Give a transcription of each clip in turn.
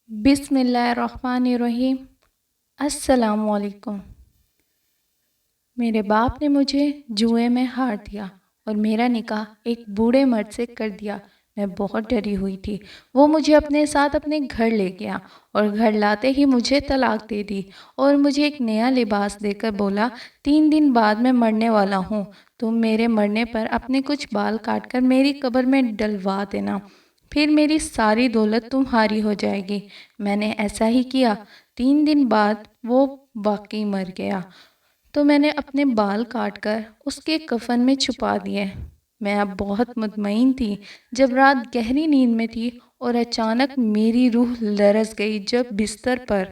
بسم اللہ الرحمن الرحیم۔ السلام علیکم۔ میرے باپ نے مجھے جوئے میں ہار دیا اور میرا نکاح ایک بوڑھے مرد سے کر دیا۔ میں بہت ڈری ہوئی تھی۔ وہ مجھے اپنے ساتھ اپنے گھر لے گیا اور گھر لاتے ہی مجھے طلاق دے دی اور مجھے ایک نیا لباس دے کر بولا 3 دن بعد میں مرنے والا ہوں، تم میرے مرنے پر اپنے کچھ بال کاٹ کر میری قبر میں ڈلوا دینا، پھر میری ساری دولت تمہاری ہو جائے گی۔ میں نے ایسا ہی کیا۔ 3 دن بعد وہ واقعی مر گیا تو میں نے اپنے بال کاٹ کر اس کے کفن میں چھپا دیے۔ میں اب بہت مطمئن تھی جب رات گہری نیند میں تھی اور اچانک میری روح لرز گئی جب بستر پر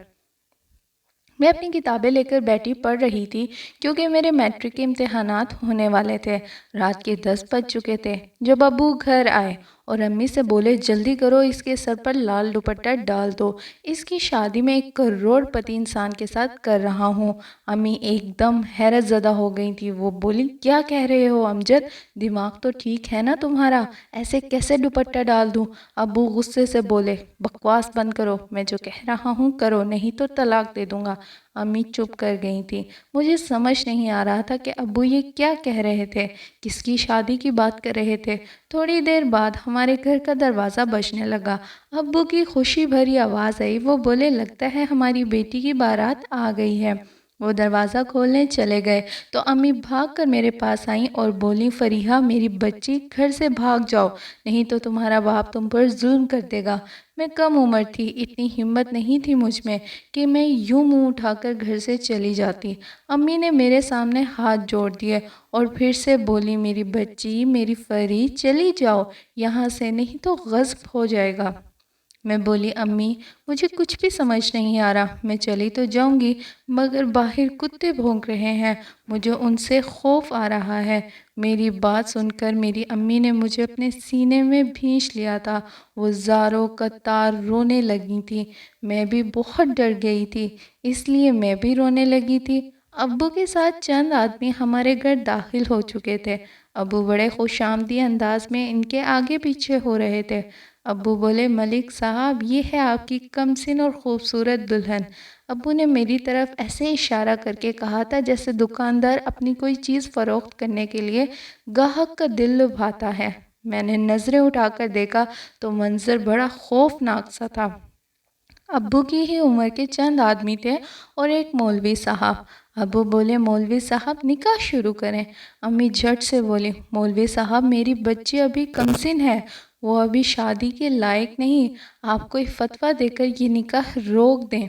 میں اپنی کتابیں لے کر بیٹھی پڑھ رہی تھی کیونکہ میرے میٹرک کے امتحانات ہونے والے تھے۔ رات کے 10 بج چکے تھے جب ابو گھر آئے اور امی سے بولے جلدی کرو، اس کے سر پر لال دوپٹہ ڈال دو، اس کی شادی میں 1 کروڑ پتی انسان کے ساتھ کر رہا ہوں۔ امی ایک دم حیرت زدہ ہو گئی تھی۔ وہ بولی کیا کہہ رہے ہو امجد، دماغ تو ٹھیک ہے نا تمہارا، ایسے کیسے دوپٹہ ڈال دوں؟ ابو غصے سے بولے بکواس بند کرو، میں جو کہہ رہا ہوں کرو، نہیں تو طلاق دے دوں گا۔ امی چپ کر گئی تھی۔ مجھے سمجھ نہیں آ رہا تھا کہ ابو یہ کیا کہہ رہے تھے، کس کی شادی کی بات کر رہے تھے۔ تھوڑی دیر بعد ہمارے گھر کا دروازہ بجنے لگا۔ ابو کی خوشی بھری آواز آئی۔ وہ بولے لگتا ہے ہماری بیٹی کی بارات آ گئی ہے۔ وہ دروازہ کھولنے چلے گئے تو امی بھاگ کر میرے پاس آئیں اور بولی فریحہ میری بچی گھر سے بھاگ جاؤ، نہیں تو تمہارا باپ تم پر ظلم کر دے گا۔ میں کم عمر تھی، اتنی ہمت نہیں تھی مجھ میں کہ میں یوں منہ اٹھا کر گھر سے چلی جاتی۔ امی نے میرے سامنے ہاتھ جوڑ دیے اور پھر سے بولی میری بچی، میری فری، چلی جاؤ یہاں سے، نہیں تو غصب ہو جائے گا۔ میں بولی امی مجھے کچھ بھی سمجھ نہیں آ رہا، میں چلی تو جاؤں گی مگر باہر کتے بھونک رہے ہیں، مجھے ان سے خوف آ رہا ہے۔ میری بات سن کر میری امی نے مجھے اپنے سینے میں بھینچ لیا تھا۔ وہ زاروں قطار رونے لگی تھی۔ میں بھی بہت ڈر گئی تھی، اس لیے میں بھی رونے لگی تھی۔ ابو کے ساتھ چند آدمی ہمارے گھر داخل ہو چکے تھے۔ ابو بڑے خوش آمدید انداز میں ان کے آگے پیچھے ہو رہے تھے۔ ابو بولے ملک صاحب یہ ہے آپ کی کم سن اور خوبصورت دلہن۔ ابو نے میری طرف ایسے اشارہ کر کے کہا تھا جیسے دکاندار اپنی کوئی چیز فروخت کرنے کے لیے گاہک کا دل لبھاتا ہے۔ میں نے نظریں اٹھا کر دیکھا تو منظر بڑا خوفناک سا تھا۔ ابو کی ہی عمر کے چند آدمی تھے اور ایک مولوی صاحب۔ ابو بولے مولوی صاحب نکاح شروع کریں۔ امی جھٹ سے بولی مولوی صاحب میری بچی ابھی کمسن ہے، وہ ابھی شادی کے لائق نہیں، آپ کوئی فتویٰ دے کر یہ نکاح روک دیں۔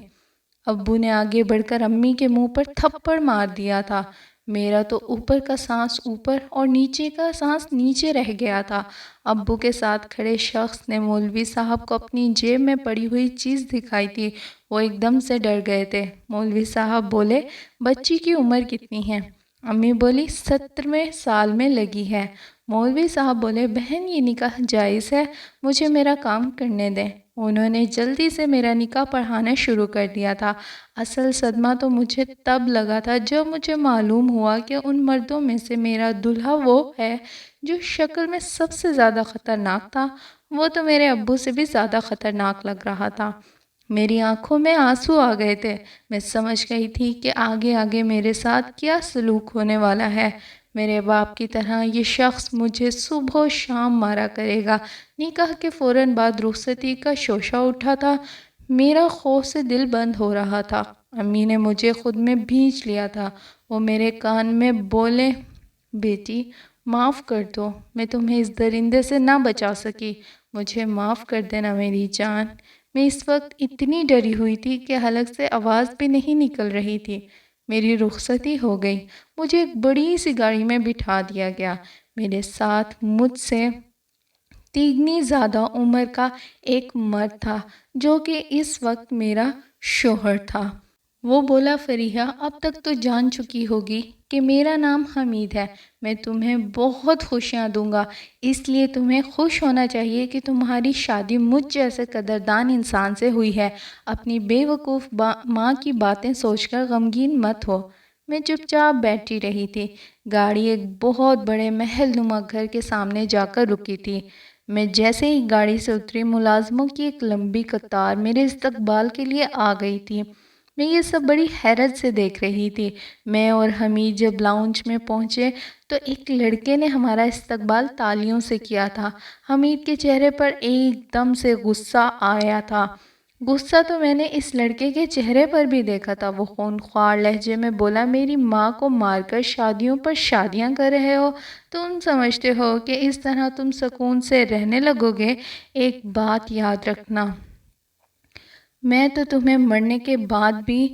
ابو نے آگے بڑھ کر امی کے منہ پر تھپڑ مار دیا تھا۔ میرا تو اوپر کا سانس اوپر اور نیچے کا سانس نیچے رہ گیا تھا۔ ابو کے ساتھ کھڑے شخص نے مولوی صاحب کو اپنی جیب میں پڑی ہوئی چیز دکھائی تھی۔ وہ ایک دم سے ڈر گئے تھے۔ مولوی صاحب بولے بچی کی عمر کتنی ہے؟ امی بولی 17ویں سال میں لگی ہے۔ مولوی صاحب بولے بہن یہ نکاح جائز ہے، مجھے میرا کام کرنے دیں۔ انہوں نے جلدی سے میرا نکاح پڑھانا شروع کر دیا تھا۔ اصل صدمہ تو مجھے تب لگا تھا جب مجھے معلوم ہوا کہ ان مردوں میں سے میرا دلہا وہ ہے جو شکل میں سب سے زیادہ خطرناک تھا۔ وہ تو میرے ابو سے بھی زیادہ خطرناک لگ رہا تھا۔ میری آنکھوں میں آنسو آ گئے تھے۔ میں سمجھ گئی تھی کہ آگے آگے میرے ساتھ کیا سلوک ہونے والا ہے۔ میرے باپ کی طرح یہ شخص مجھے صبح و شام مارا کرے گا۔ نکاح کے فوراً بعد رخصتی کا شوشہ اٹھا تھا۔ میرا خوف سے دل بند ہو رہا تھا۔ امی نے مجھے خود میں بھینچ لیا تھا۔ وہ میرے کان میں بولے بیٹی معاف کر دو، میں تمہیں اس درندے سے نہ بچا سکی، مجھے معاف کر دینا میری جان۔ میں اس وقت اتنی ڈری ہوئی تھی کہ حلق سے آواز بھی نہیں نکل رہی تھی۔ میری رخصتی ہو گئی۔ مجھے ایک بڑی سی گاڑی میں بٹھا دیا گیا۔ میرے ساتھ مجھ سے تیگنی زیادہ عمر کا ایک مرد تھا جو کہ اس وقت میرا شوہر تھا۔ وہ بولا فریحہ اب تک تو جان چکی ہوگی کہ میرا نام حمید ہے، میں تمہیں بہت خوشیاں دوں گا، اس لیے تمہیں خوش ہونا چاہیے کہ تمہاری شادی مجھ جیسے قدردان انسان سے ہوئی ہے۔ اپنی بے وقوف ماں کی باتیں سوچ کر غمگین مت ہو۔ میں چپ چاپ بیٹھی رہی تھی۔ گاڑی ایک بہت بڑے محل نما گھر کے سامنے جا کر رکی تھی۔ میں جیسے ہی گاڑی سے اتری، ملازموں کی ایک لمبی قطار میرے استقبال کے لیے آ گئی تھی۔ میں یہ سب بڑی حیرت سے دیکھ رہی تھی۔ میں اور حمید جب لاؤنج میں پہنچے تو ایک لڑکے نے ہمارا استقبال تالیوں سے کیا تھا۔ حمید کے چہرے پر ایک دم سے غصہ آیا تھا۔ غصہ تو میں نے اس لڑکے کے چہرے پر بھی دیکھا تھا۔ وہ خونخوار لہجے میں بولا، میری ماں کو مار کر شادیوں پر شادیاں کر رہے ہو؟ تم سمجھتے ہو کہ اس طرح تم سکون سے رہنے لگو گے؟ ایک بات یاد رکھنا، میں تو تمہیں مرنے کے بعد بھی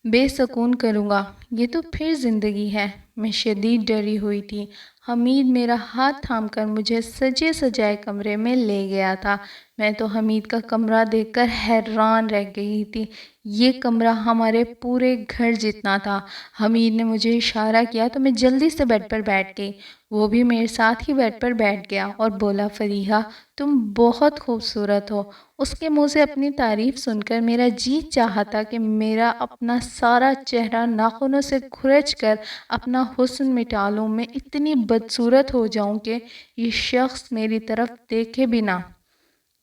بے سکون کروں گا۔ یہ تو پھر زندگی ہے۔ میں شدید ڈری ہوئی تھی۔ حمید میرا ہاتھ تھام کر مجھے سجے سجائے کمرے میں لے گیا تھا۔ میں تو حمید کا کمرہ دیکھ کر حیران رہ گئی تھی۔ یہ کمرہ ہمارے پورے گھر جتنا تھا۔ حمید نے مجھے اشارہ کیا تو میں جلدی سے بیڈ پر بیٹھ گئی۔ وہ بھی میرے ساتھ ہی بیڈ پر بیٹھ گیا اور بولا، فریحہ تم بہت خوبصورت ہو۔ اس کے منہ سے اپنی تعریف سن کر میرا جی چاہا تھا کہ میرا اپنا سارا چہرہ ناخنوں سے کھرچ کر اپنا حسن مٹا لوں۔ میں اتنی بدصورت ہو جاؤں کہ یہ شخص میری طرف دیکھے بھی نہ۔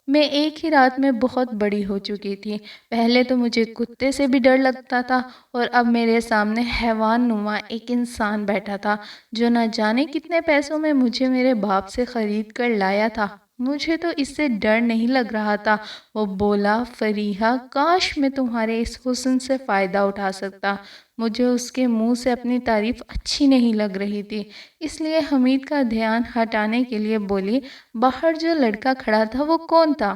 میں ایک ہی رات میں بہت بڑی ہو چکی تھی۔ پہلے تو مجھے کتے سے بھی ڈر لگتا تھا اور اب میرے سامنے حیوان نما ایک انسان بیٹھا تھا جو نہ جانے کتنے پیسوں میں مجھے میرے باپ سے خرید کر لایا تھا۔ مجھے تو اس سے ڈر نہیں لگ رہا تھا۔ وہ بولا، فریحہ کاش میں تمہارے اس حسن سے فائدہ اٹھا سکتا۔ مجھے اس کے منہ سے اپنی تعریف اچھی نہیں لگ رہی تھی، اس لیے حمید کا دھیان ہٹانے کے لیے بولی، باہر جو لڑکا کھڑا تھا وہ کون تھا؟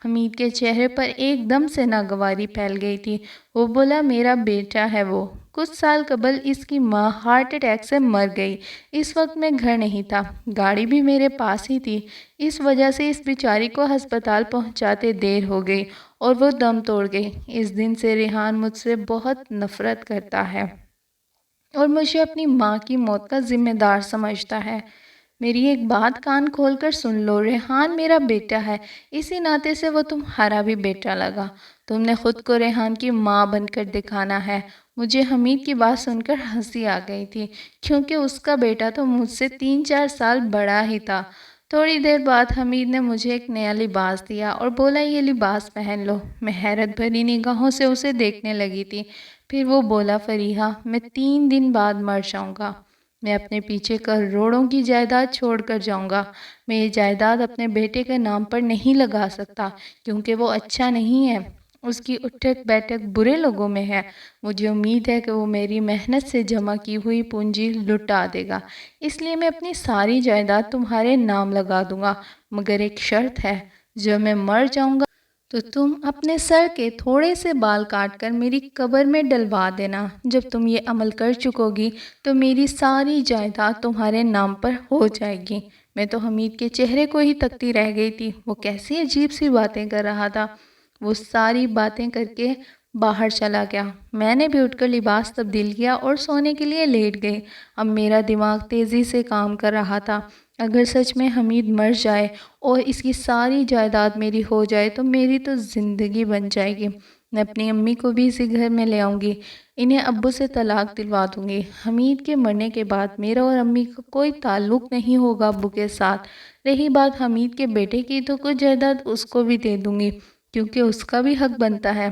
حمید کے چہرے پر ایک دم سے ناگواری پھیل گئی تھی۔ وہ بولا، میرا بیٹا ہے وہ۔ کچھ سال قبل اس کی ماں ہارٹ اٹیک سے مر گئی۔ اس وقت میں گھر نہیں تھا، گاڑی بھی میرے پاس ہی تھی۔ اس وجہ سے اس بیچاری کو ہسپتال پہنچاتے دیر ہو گئی اور وہ دم توڑ گئی۔ اس دن سے ریحان مجھ سے بہت نفرت کرتا ہے اور مجھے اپنی ماں کی موت کا ذمہ دار سمجھتا ہے۔ میری ایک بات کان کھول کر سن لو، ریحان میرا بیٹا ہے، اسی ناطے سے وہ تمہارا بھی بیٹا لگا۔ تم نے خود کو ریحان کی ماں بن کر دکھانا ہے۔ مجھے حمید کی بات سن کر ہنسی آ گئی تھی، کیونکہ اس کا بیٹا تو مجھ سے 3-4 سال بڑا ہی تھا۔ تھوڑی دیر بعد حمید نے مجھے ایک نیا لباس دیا اور بولا، یہ لباس پہن لو۔ میں حیرت بھری نگاہوں سے اسے دیکھنے لگی تھی۔ پھر وہ بولا، فریحہ میں 3 دن بعد مر جاؤں گا۔ میں اپنے پیچھے کروڑوں کی جائیداد چھوڑ کر جاؤں گا۔ میں یہ جائیداد اپنے بیٹے کے نام پر نہیں لگا سکتا، کیونکہ وہ اچھا نہیں ہے۔ اس کی اٹھک بیٹھک برے لوگوں میں ہے۔ مجھے امید ہے کہ وہ میری محنت سے جمع کی ہوئی پونجی لٹا دے گا، اس لیے میں اپنی ساری جائیداد تمہارے نام لگا دوں گا، مگر ایک شرط ہے، جب میں مر جاؤں گا تو تم اپنے سر کے تھوڑے سے بال کاٹ کر میری قبر میں ڈلوا دینا۔ جب تم یہ عمل کر چکو گی تو میری ساری جائیداد تمہارے نام پر ہو جائے گی۔ میں تو حمید کے چہرے کو ہی تکتی رہ گئی تھی۔ وہ کیسی عجیب سی باتیں کر رہا تھا۔ وہ ساری باتیں کر کے باہر چلا گیا۔ میں نے بھی اٹھ کر لباس تبدیل کیا اور سونے کے لیے لیٹ گئی۔ اب میرا دماغ تیزی سے کام کر رہا تھا۔ اگر سچ میں حمید مر جائے اور اس کی ساری جائیداد میری ہو جائے تو میری تو زندگی بن جائے گی۔ میں اپنی امی کو بھی اسی گھر میں لے آؤں گی، انہیں ابو سے طلاق دلوا دوں گی۔ حمید کے مرنے کے بعد میرا اور امی کا کوئی تعلق نہیں ہوگا ابو کے ساتھ۔ رہی بات حمید کے بیٹے کی، تو کچھ جائیداد اس کو بھی دے دوں گی، کیونکہ اس کا بھی حق بنتا ہے۔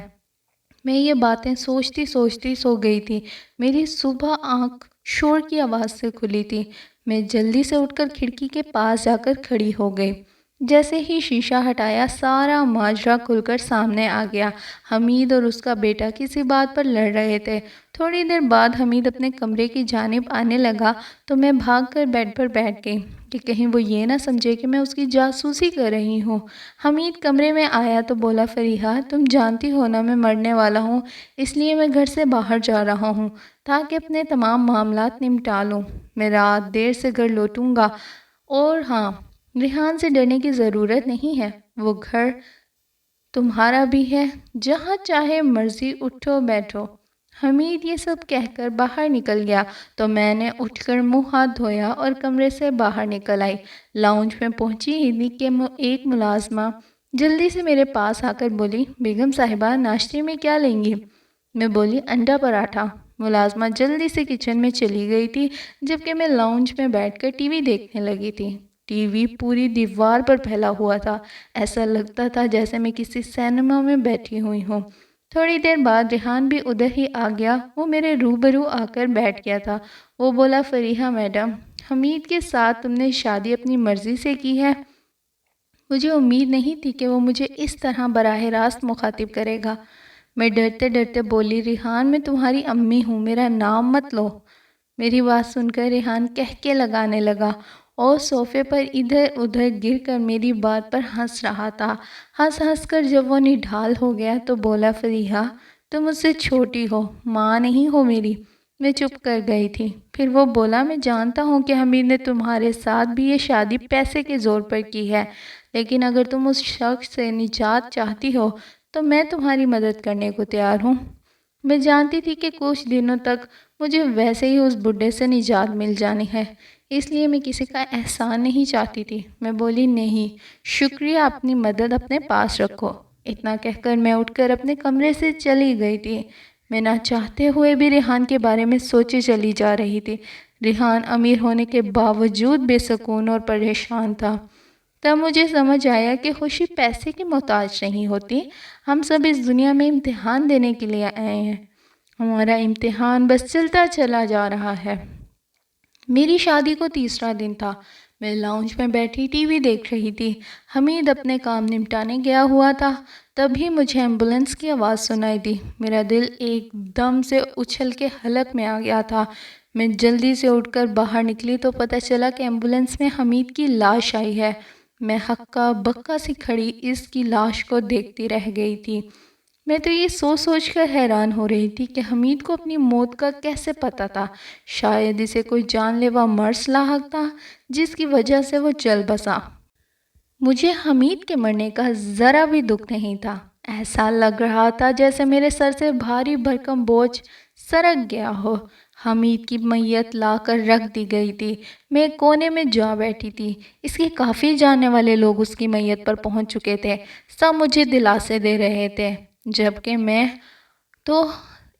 میں یہ باتیں سوچتی سوچتی سو گئی تھی۔ میری صبح آنکھ شور کی آواز سے کھلی تھی۔ میں جلدی سے اٹھ کر کھڑکی کے پاس جا کر کھڑی ہو گئی۔ جیسے ہی شیشہ ہٹایا، سارا ماجرا کھل کر سامنے آ گیا۔ حمید اور اس کا بیٹا کسی بات پر لڑ رہے تھے۔ تھوڑی دیر بعد حمید اپنے کمرے کی جانب آنے لگا تو میں بھاگ کر بیڈ پر بیٹھ گئی کہ کہیں وہ یہ نہ سمجھے کہ میں اس کی جاسوسی کر رہی ہوں۔ حمید کمرے میں آیا تو بولا، فریحہ تم جانتی ہو نا میں مرنے والا ہوں، اس لیے میں گھر سے باہر جا رہا ہوں تاکہ اپنے تمام معاملات نمٹا لوں۔ میں رات دیر سے گھر لوٹوں گا، اور ہاں، ریحان سے ڈرنے کی ضرورت نہیں ہے، وہ گھر تمہارا بھی ہے، جہاں چاہے مرضی اٹھو بیٹھو۔ حمید یہ سب کہہ کر باہر نکل گیا تو میں نے اٹھ کر منہ ہاتھ دھویا اور کمرے سے باہر نکل آئی۔ لاؤنج میں پہنچی ہی تھی کہ ایک ملازمہ جلدی سے میرے پاس آ کر بولی، بیگم صاحبہ ناشتے میں کیا لیں گی؟ میں بولی، انڈا پراٹھا۔ ملازمہ جلدی سے کچن میں چلی گئی تھی، جبکہ میں لاؤنج میں بیٹھ کر ٹی وی دیکھنے لگی تھی۔ ٹی وی پوری دیوار پر پھیلا ہوا تھا، ایسا لگتا تھا جیسے میں کسی سینما میں بیٹھی ہوئی ہوں۔ تھوڑی دیر بعد ریحان بھی ادھر ہی آ گیا، وہ میرے روبرو آ کر بیٹھ گیا تھا۔ وہ بولا، فریحہ میڈم، حمید کے ساتھ تم نے شادی اپنی مرضی سے کی ہے؟ مجھے امید نہیں تھی کہ وہ مجھے اس طرح براہ راست مخاطب کرے گا۔ میں ڈرتے ڈرتے بولی، ریحان میں تمہاری امی ہوں، میرا نام مت لو۔ میری بات سن کر ریحان کہکے لگانے لگا اور صوفے پر ادھر ادھر گر کر میری بات پر ہنس رہا تھا۔ ہنس ہنس کر جب وہ نڈھال ہو گیا تو بولا، فریحہ تم مجھ سے چھوٹی ہو، ماں نہیں ہو میری۔ میں چپ کر گئی تھی۔ پھر وہ بولا، میں جانتا ہوں کہ حمید نے تمہارے ساتھ بھی یہ شادی پیسے کے زور پر کی ہے، لیکن اگر تم اس شخص سے نجات چاہتی ہو تو میں تمہاری مدد کرنے کو تیار ہوں۔ میں جانتی تھی کہ کچھ دنوں تک مجھے ویسے ہی اس بڈھے سے نجات مل جانی ہے، اس لیے میں کسی کا احسان نہیں چاہتی تھی۔ میں بولی، نہیں، شکریہ، اپنی مدد اپنے پاس رکھو۔ اتنا کہہ کر میں اٹھ کر اپنے کمرے سے چلی گئی تھی۔ میں نہ چاہتے ہوئے بھی ریحان کے بارے میں سوچے چلی جا رہی تھی۔ ریحان امیر ہونے کے باوجود بے سکون اور پریشان تھا۔ تب مجھے سمجھ آیا کہ خوشی پیسے کی محتاج نہیں ہوتی، ہم سب اس دنیا میں امتحان دینے کے لیے آئے ہیں، ہمارا امتحان بس چلتا چلا جا رہا ہے۔ میری شادی کو تیسرا دن تھا۔ میں لاؤنج میں بیٹھی ٹی وی دیکھ رہی تھی۔ حمید اپنے کام نمٹانے گیا ہوا تھا، تبھی مجھے ایمبولینس کی آواز سنائی دی۔ میرا دل ایک دم سے اچھل کے حلق میں آ گیا تھا۔ میں جلدی سے اٹھ کر باہر نکلی تو پتہ چلا کہ ایمبولینس میں حمید کی لاش آئی ہے۔ میں ہکا بکا سی کھڑی اس کی لاش کو دیکھتی رہ گئی تھی۔ میں تو یہ سوچ کر حیران ہو رہی تھی کہ حمید کو اپنی موت کا کیسے پتہ تھا۔ شاید اسے کوئی جان لیوا مرض لاحق تھا جس کی وجہ سے وہ چل بسا۔ مجھے حمید کے مرنے کا ذرا بھی دکھ نہیں تھا۔ ایسا لگ رہا تھا جیسے میرے سر سے بھاری بھرکم بوجھ سرک گیا ہو۔ حمید کی میت لا کر رکھ دی گئی تھی۔ میں ایک کونے میں جا بیٹھی تھی۔ اس کے کافی جاننے والے لوگ اس کی میت پر پہنچ چکے تھے۔ سب مجھے دلاسے دے رہے تھے، جبکہ میں تو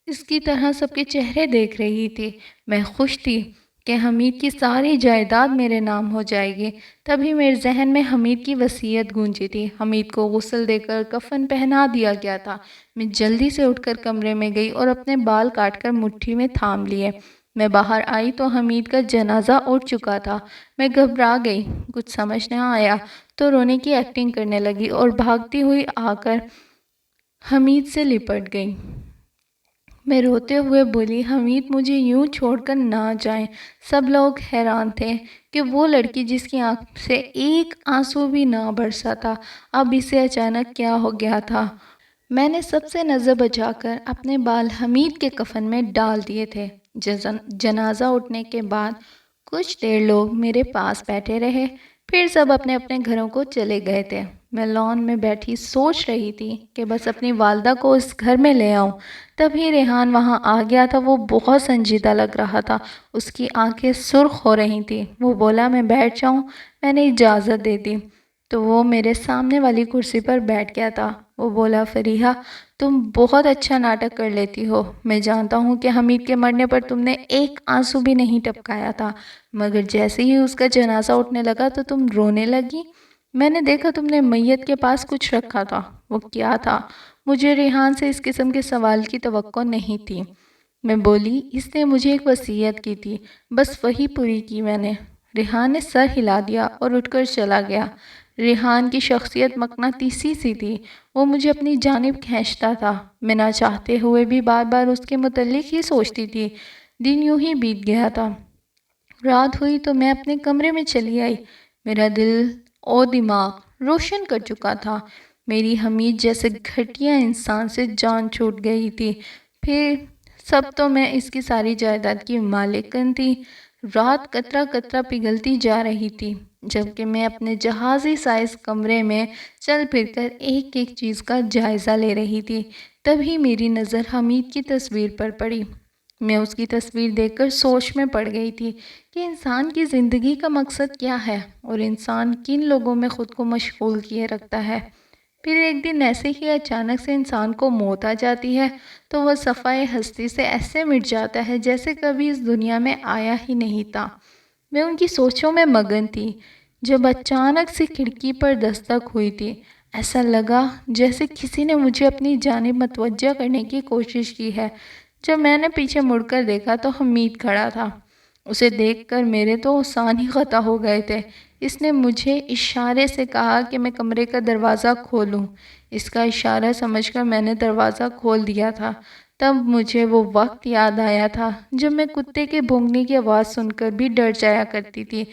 اس کی طرح سب کے چہرے دیکھ رہی تھی۔ میں خوش تھی کہ حمید کی ساری جائیداد میرے نام ہو جائے گی۔ تبھی میرے ذہن میں حمید کی وصیت گونجی تھی۔ حمید کو غسل دے کر کفن پہنا دیا گیا تھا۔ میں جلدی سے اٹھ کر کمرے میں گئی اور اپنے بال کاٹ کر مٹھی میں تھام لیے۔ میں باہر آئی تو حمید کا جنازہ اٹھ چکا تھا۔ میں گھبرا گئی، کچھ سمجھ نہ آیا تو رونے کی ایکٹنگ کرنے لگی اور بھاگتی ہوئی آ کر حمید سے لپٹ گئی۔ میں روتے ہوئے بولی، حمید مجھے یوں چھوڑ کر نہ جائیں۔ سب لوگ حیران تھے کہ وہ لڑکی جس کی آنکھ سے ایک آنسو بھی نہ برسا تھا، اب اسے اچانک کیا ہو گیا تھا۔ میں نے سب سے نظر بچا کر اپنے بال حمید کے کفن میں ڈال دیے تھے۔ جنازہ اٹھنے کے بعد کچھ دیر لوگ میرے پاس بیٹھے رہے، پھر سب اپنے اپنے گھروں کو چلے گئے تھے۔ میں لان میں بیٹھی سوچ رہی تھی کہ بس اپنی والدہ کو اس گھر میں لے آؤں۔ تبھی ریحان وہاں آ گیا تھا۔ وہ بہت سنجیدہ لگ رہا تھا، اس کی آنکھیں سرخ ہو رہی تھیں۔ وہ بولا، میں بیٹھ جاؤں؟ میں نے اجازت دے دی تو وہ میرے سامنے والی کرسی پر بیٹھ گیا تھا۔ وہ بولا، فریحہ تم بہت اچھا ناٹک کر لیتی ہو۔ میں جانتا ہوں کہ حمید کے مرنے پر تم نے ایک آنسو بھی نہیں ٹپکایا تھا، مگر جیسے ہی اس کا جنازہ اٹھنے لگا تو تم رونے لگی۔ میں نے دیکھا تم نے میت کے پاس کچھ رکھا تھا، وہ کیا تھا؟ مجھے ریحان سے اس قسم کے سوال کی توقع نہیں تھی۔ میں بولی، اس نے مجھے ایک وصیت کی تھی، بس وہی پوری کی میں نے۔ ریحان نے سر ہلا دیا اور اٹھ کر چلا گیا۔ ریحان کی شخصیت مقناطیسی سی تھی، وہ مجھے اپنی جانب کھینچتا تھا۔ میں نہ چاہتے ہوئے بھی بار بار اس کے متعلق ہی سوچتی تھی۔ دن یوں ہی بیت گیا تھا۔ رات ہوئی تو میں اپنے کمرے میں چلی آئی۔ میرا دل اور دماغ روشن کر چکا تھا۔ میری حمید جیسے گھٹیا انسان سے جان چھوٹ گئی تھی۔ پھر سب تو میں اس کی ساری جائیداد کی مالکن تھی۔ رات قطرہ قطرہ پگھلتی جا رہی تھی، جبکہ میں اپنے جہازی سائز کمرے میں چل پھر کر ایک ایک چیز کا جائزہ لے رہی تھی۔ تبھی میری نظر حمید کی تصویر پر پڑی۔ میں اس کی تصویر دیکھ کر سوچ میں پڑ گئی تھی کہ انسان کی زندگی کا مقصد کیا ہے اور انسان کن لوگوں میں خود کو مشغول کیے رکھتا ہے۔ پھر ایک دن ایسے ہی اچانک سے انسان کو موت آ جاتی ہے تو وہ صفائے ہستی سے ایسے مٹ جاتا ہے جیسے کبھی اس دنیا میں آیا ہی نہیں تھا۔ میں ان کی سوچوں میں مگن تھی۔ جب اچانک سے کھڑکی پر دستک ہوئی تھی۔ ایسا لگا جیسے کسی نے مجھے اپنی جانب متوجہ کرنے کی کوشش کی ہے۔ جب میں نے پیچھے مڑ کر دیکھا تو حمید کھڑا تھا۔ اسے دیکھ کر میرے تو سان ہی قطع ہو گئے تھے۔ اس نے مجھے اشارے سے کہا کہ میں کمرے کا دروازہ کھولوں۔ اس کا اشارہ سمجھ کر میں نے دروازہ کھول دیا تھا۔ تب مجھے وہ وقت یاد آیا تھا جب میں کتے کے بھونکنے کی آواز سن کر بھی ڈر جایا کرتی تھی،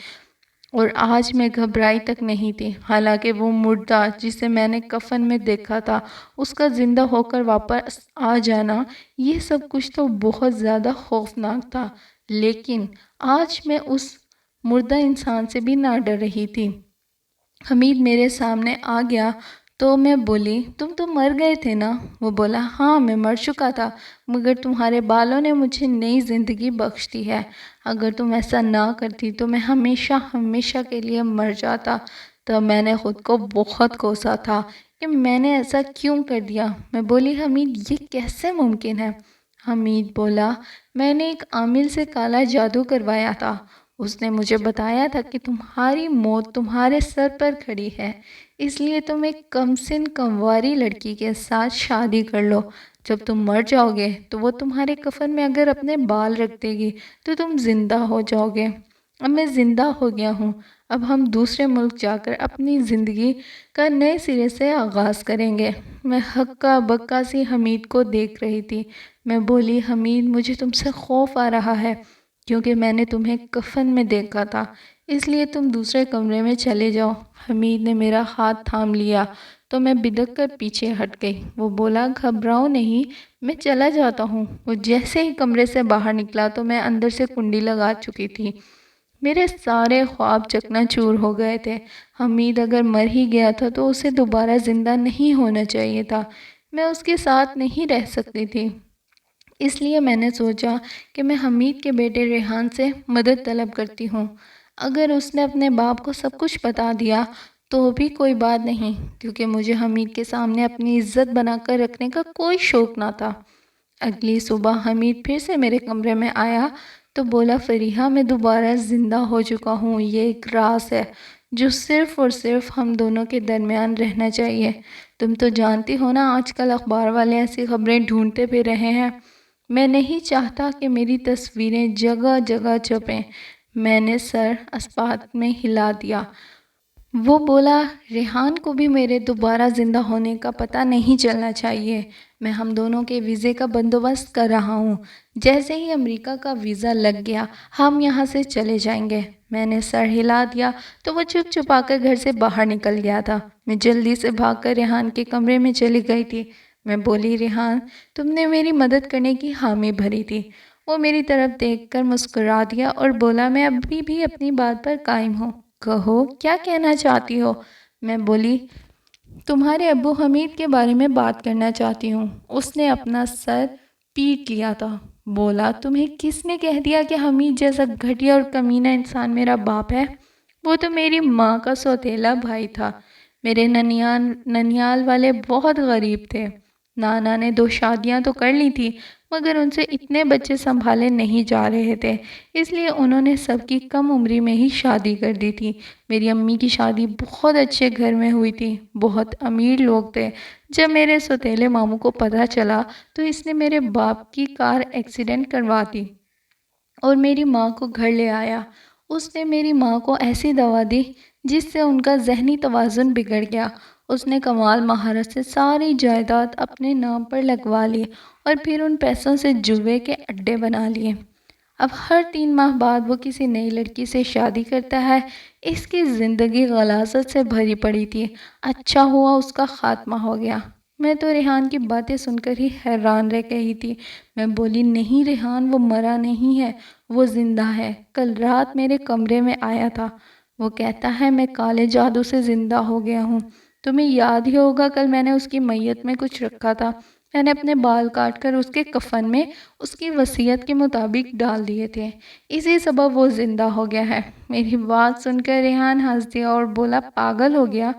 اور آج میں گھبرائی تک نہیں تھی۔ حالانکہ وہ مردہ جسے میں نے کفن میں دیکھا تھا، اس کا زندہ ہو کر واپس آ جانا، یہ سب کچھ تو بہت زیادہ خوفناک تھا، لیکن آج میں اس مردہ انسان سے بھی نہ ڈر رہی تھی۔ حمید میرے سامنے آ گیا تو میں بولی، تم تو مر گئے تھے نا؟ وہ بولا، ہاں میں مر چکا تھا، مگر تمہارے بالوں نے مجھے نئی زندگی بخش دی ہے۔ اگر تم ایسا نہ کرتی تو میں ہمیشہ ہمیشہ کے لیے مر جاتا۔ تب میں نے خود کو بہت کوسا تھا کہ میں نے ایسا کیوں کر دیا۔ میں بولی، حمید یہ کیسے ممکن ہے؟ حمید بولا، میں نے ایک عامل سے کالا جادو کروایا تھا۔ اس نے مجھے بتایا تھا کہ تمہاری موت تمہارے سر پر کھڑی ہے، اس لیے تم ایک کم سن کمواری لڑکی کے ساتھ شادی کر لو۔ جب تم مر جاؤ گے تو وہ تمہارے کفن میں اگر اپنے بال رکھ دے گی تو تم زندہ ہو جاؤ گے۔ اب میں زندہ ہو گیا ہوں، اب ہم دوسرے ملک جا کر اپنی زندگی کا نئے سرے سے آغاز کریں گے۔ میں ہکا بکا سی حمید کو دیکھ رہی تھی۔ میں بولی، حمید مجھے تم سے خوف آ رہا ہے، کیونکہ میں نے تمہیں کفن میں دیکھا تھا، اس لیے تم دوسرے کمرے میں چلے جاؤ۔ حمید نے میرا ہاتھ تھام لیا تو میں بدک کر پیچھے ہٹ گئی۔ وہ بولا، گھبراؤ نہیں، میں چلا جاتا ہوں۔ وہ جیسے ہی کمرے سے باہر نکلا تو میں اندر سے کنڈی لگا چکی تھی۔ میرے سارے خواب چکنا چور ہو گئے تھے۔ حمید اگر مر ہی گیا تھا تو اسے دوبارہ زندہ نہیں ہونا چاہیے تھا۔ میں اس کے ساتھ نہیں رہ سکتی تھی۔ اس لیے میں نے سوچا کہ میں حمید کے بیٹے ریحان سے مدد طلب کرتی ہوں۔ اگر اس نے اپنے باپ کو سب کچھ بتا دیا تو بھی کوئی بات نہیں، کیونکہ مجھے حمید کے سامنے اپنی عزت بنا کر رکھنے کا کوئی شوق نہ تھا۔ اگلی صبح حمید پھر سے میرے کمرے میں آیا تو بولا، فریحہ میں دوبارہ زندہ ہو چکا ہوں۔ یہ ایک راز ہے جو صرف اور صرف ہم دونوں کے درمیان رہنا چاہیے۔ تم تو جانتی ہو نا، آج کل اخبار والے ایسی خبریں ڈھونڈتے پھر رہے ہیں۔ میں نہیں چاہتا کہ میری تصویریں جگہ جگہ چھپیں۔ میں نے سر اسپات میں ہلا دیا۔ وہ بولا، ریحان کو بھی میرے دوبارہ زندہ ہونے کا پتہ نہیں چلنا چاہیے۔ میں ہم دونوں کے ویزے کا بندوبست کر رہا ہوں۔ جیسے ہی امریکہ کا ویزا لگ گیا ہم یہاں سے چلے جائیں گے۔ میں نے سر ہلا دیا تو وہ چپ چپا کر گھر سے باہر نکل گیا تھا۔ میں جلدی سے بھاگ کر ریحان کے کمرے میں چلی گئی تھی۔ میں بولی، ریحان تم نے میری مدد کرنے کی حامی بھری تھی۔ وہ میری طرف دیکھ کر مسکرا دیا اور بولا، میں ابھی بھی اپنی بات پر قائم ہوں، کہو کیا کہنا چاہتی ہو؟ میں بولی، تمہارے ابو حمید کے بارے میں بات کرنا چاہتی ہوں۔ اس نے اپنا سر پیٹ لیا تھا۔ بولا، تمہیں کس نے کہہ دیا کہ حمید جیسا گھٹیا اور کمینہ انسان میرا باپ ہے؟ وہ تو میری ماں کا سوتیلا بھائی تھا۔ میرے ننیال والے بہت غریب تھے۔ نانا نے 2 شادیاں تو کر لی تھی، مگر ان سے اتنے بچے سنبھالے نہیں جا رہے تھے، اس لیے انہوں نے سب کی کم عمری میں ہی شادی کر دی تھی۔ میری امی کی شادی بہت اچھے گھر میں ہوئی تھی، بہت امیر لوگ تھے۔ جب میرے سوتیلے ماموں کو پتہ چلا تو اس نے میرے باپ کی کار ایکسیڈنٹ کروا دی اور میری ماں کو گھر لے آیا۔ اس نے میری ماں کو ایسی دوا دی جس سے ان کا ذہنی توازن بگڑ گیا۔ اس نے کمال مہارت سے ساری جائیداد اپنے نام پر لگوا لی اور پھر ان پیسوں سے جوئے کے اڈے بنا لیے۔ اب ہر 3 ماہ بعد وہ کسی نئی لڑکی سے شادی کرتا ہے۔ اس کی زندگی غلاظت سے بھری پڑی تھی۔ اچھا ہوا اس کا خاتمہ ہو گیا۔ میں تو ریحان کی باتیں سن کر ہی حیران رہ گئی تھی۔ میں بولی، نہیں ریحان، وہ مرا نہیں ہے، وہ زندہ ہے۔ کل رات میرے کمرے میں آیا تھا۔ وہ کہتا ہے میں کالے جادو سے زندہ ہو گیا ہوں۔ تمہیں یاد ہی ہوگا کل میں نے اس کی میت میں کچھ رکھا تھا۔ میں نے اپنے بال کاٹ کر اس کے کفن میں اس کی وصیت کے مطابق ڈال دیے تھے، اسی سبب وہ زندہ ہو گیا ہے۔ میری بات سن کر ریحان ہنس دیا اور بولا، پاگل ہو گیا؟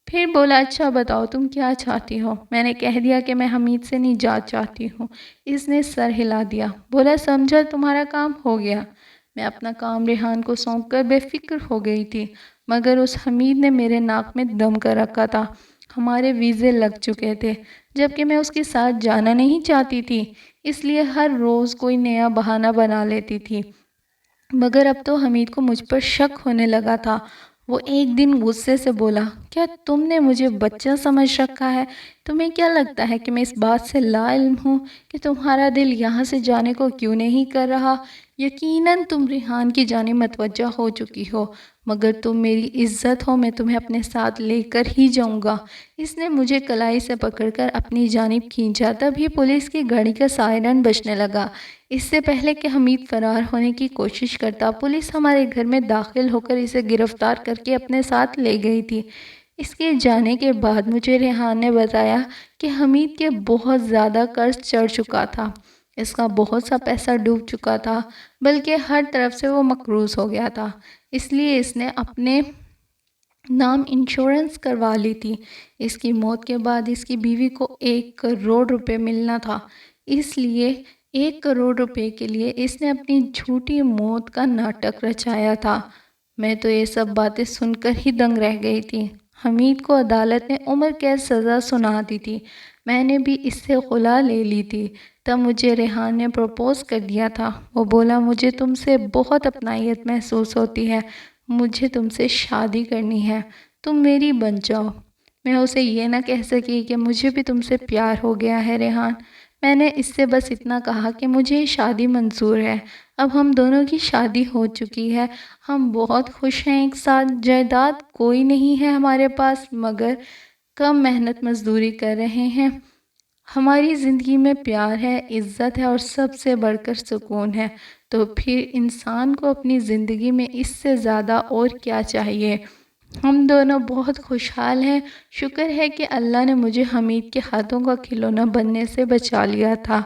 پھر بولا، اچھا بتاؤ تم کیا چاہتی ہو؟ میں نے کہہ دیا کہ میں حمید سے نجات چاہتی ہوں۔ اس نے سر ہلا دیا، بولا، سمجھا تمہارا کام ہو گیا۔ میں اپنا کام ریحان کو سونپ کر بے فکر ہو گئی تھی، مگر اس حمید نے میرے ناک میں دم کر رکھا تھا۔ ہمارے ویزے لگ چکے تھے، جبکہ میں اس کے ساتھ جانا نہیں چاہتی تھی، اس لیے ہر روز کوئی نیا بہانہ بنا لیتی تھی۔ مگر اب تو حمید کو مجھ پر شک ہونے لگا تھا۔ وہ ایک دن غصے سے بولا، کیا تم نے مجھے بچہ سمجھ رکھا ہے؟ تمہیں کیا لگتا ہے کہ میں اس بات سے لا علم ہوں کہ تمہارا دل یہاں سے جانے کو کیوں نہیں کر رہا؟ یقیناً تم ریحان کی جانب متوجہ ہو چکی ہو، مگر تم میری عزت ہو، میں تمہیں اپنے ساتھ لے کر ہی جاؤں گا۔ اس نے مجھے کلائی سے پکڑ کر اپنی جانب کھینچا، تبھی پولیس کی گاڑی کا سائرن بجنے لگا۔ اس سے پہلے کہ حمید فرار ہونے کی کوشش کرتا، پولیس ہمارے گھر میں داخل ہو کر اسے گرفتار کر کے اپنے ساتھ لے گئی تھی۔ اس کے جانے کے بعد مجھے ریحان نے بتایا کہ حمید کے بہت زیادہ قرض چڑھ چکا تھا، اس کا بہت سا پیسہ ڈوب چکا تھا، بلکہ ہر طرف سے وہ مقروض ہو گیا تھا۔ اس لیے اس نے اپنے نام انشورنس کروا لی تھی۔ اس کی موت کے بعد اس کی بیوی کو 1 کروڑ روپے ملنا تھا، اس لیے 1 کروڑ روپے کے لیے اس نے اپنی جھوٹی موت کا ناٹک رچایا تھا۔ میں تو یہ سب باتیں سن کر ہی دنگ رہ گئی تھی۔ حمید کو عدالت نے عمر قید سزا سنا دی تھی، میں نے بھی اس سے خلا لے لی تھی۔ تب مجھے ریحان نے پروپوز کر دیا تھا۔ وہ بولا، مجھے تم سے بہت اپنائیت محسوس ہوتی ہے، مجھے تم سے شادی کرنی ہے، تم میری بن جاؤ۔ میں اسے یہ نہ کہہ سکی کہ مجھے بھی تم سے پیار ہو گیا ہے ریحان۔ میں نے اس سے بس اتنا کہا کہ مجھے شادی منظور ہے۔ اب ہم دونوں کی شادی ہو چکی ہے، ہم بہت خوش ہیں ایک ساتھ۔ جائیداد کوئی نہیں ہے ہمارے پاس، مگر کم محنت مزدوری کر رہے ہیں۔ ہماری زندگی میں پیار ہے، عزت ہے اور سب سے بڑھ کر سکون ہے، تو پھر انسان کو اپنی زندگی میں اس سے زیادہ اور کیا چاہیے؟ ہم دونوں بہت خوشحال ہیں۔ شکر ہے کہ اللہ نے مجھے حمید کے ہاتھوں کا کھلونا بننے سے بچا لیا تھا۔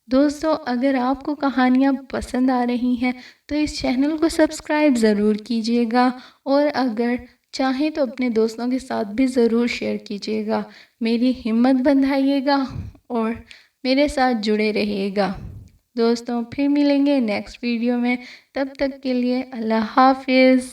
دوستو، اگر آپ کو کہانیاں پسند آ رہی ہیں تو اس چینل کو سبسکرائب ضرور کیجیے گا، اور اگر چاہیں تو اپنے دوستوں کے ساتھ بھی ضرور شیئر کیجیے گا۔ میری ہمت بندھائیے گا اور میرے ساتھ جڑے رہیے گا۔ دوستوں، پھر ملیں گے نیکسٹ ویڈیو میں، تب تک کے لیے اللہ حافظ۔